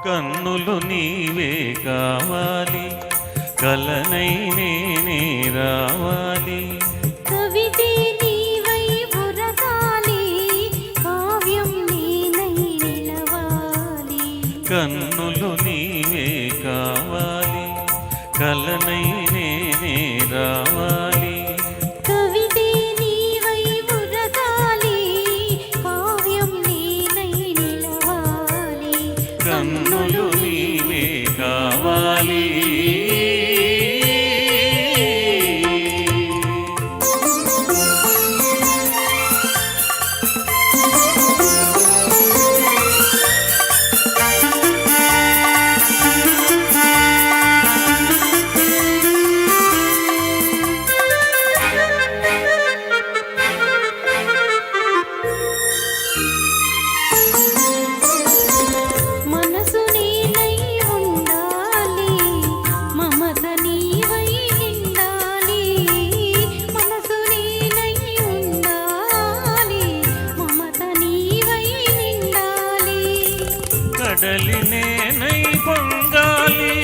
కన్నులు నీవే కావాలి, కలనై నేనే రావాలి. కవితే నీవై ఉరకాలి, కావ్యం నేనై నిలవాలి. కన్నులు నీవే కావాలి, కలనై నేనే రావాలి. కవితే నీవై ఉరకాలి, కావ్యం నేనై నిలవాలి. కన్నులు నీవే కావాలి. కడలి నేనై పొంగాలి,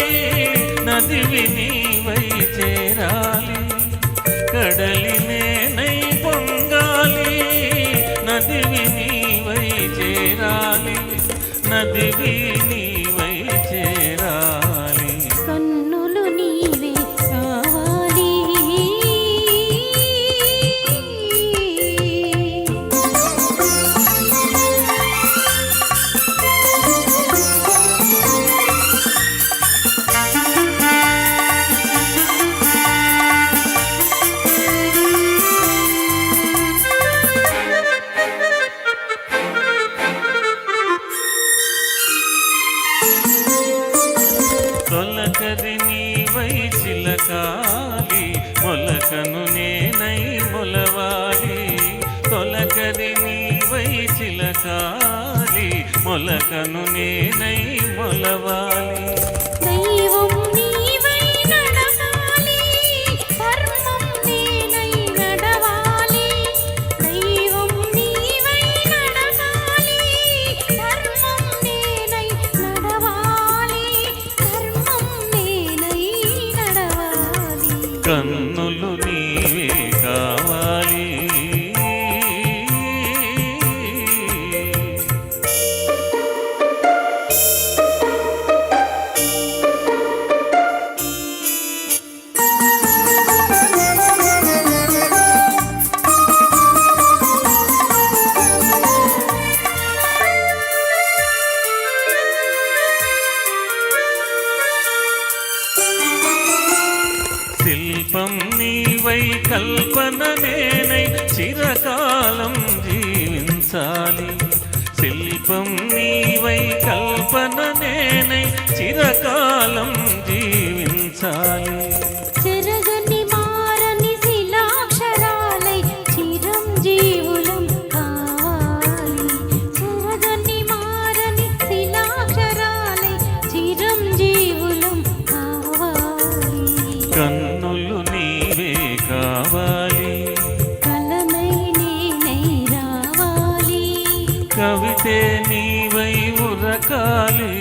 నదివి నీవై చేరాలి. కడలి నేనై పొంగాలి, నదివి నీవై చేరాలి. నదివి నీవై చేరాలి. కన్నులు నీవే కావాలి. తొలకరి నీవై చిలకాలి, మొలకను నేనై మొలవాలి. తొలకరి నీవై చిలకాలి, మొలకను నేనై మొలవాలి. దైవం నీవై నడవాలి, ధర్మం నేనై నడవాలి. దైవం నీవై నడవాలి, ధర్మం నేనై నడవాలి. ధర్మం నేనై నడవాలి. కన్నులు నీవే కావాలి. శిల్పం నీవై కల్పన నేనై చిరకాలం జీవించాలి. శిల్పం నీవై కల్పన నేనై చిరకాలం జీవించాలి. చెరగని మారని శిలాక్షరాలై చిరంజీవులం కావాలి. చెరగని మారని శిలాక్షరాలై చిరంజీవులం కావాలి. కన్నులు నీవే కావాలి, కలనై నేనై రావాలి. కవితే నీవై ఉరకాలి.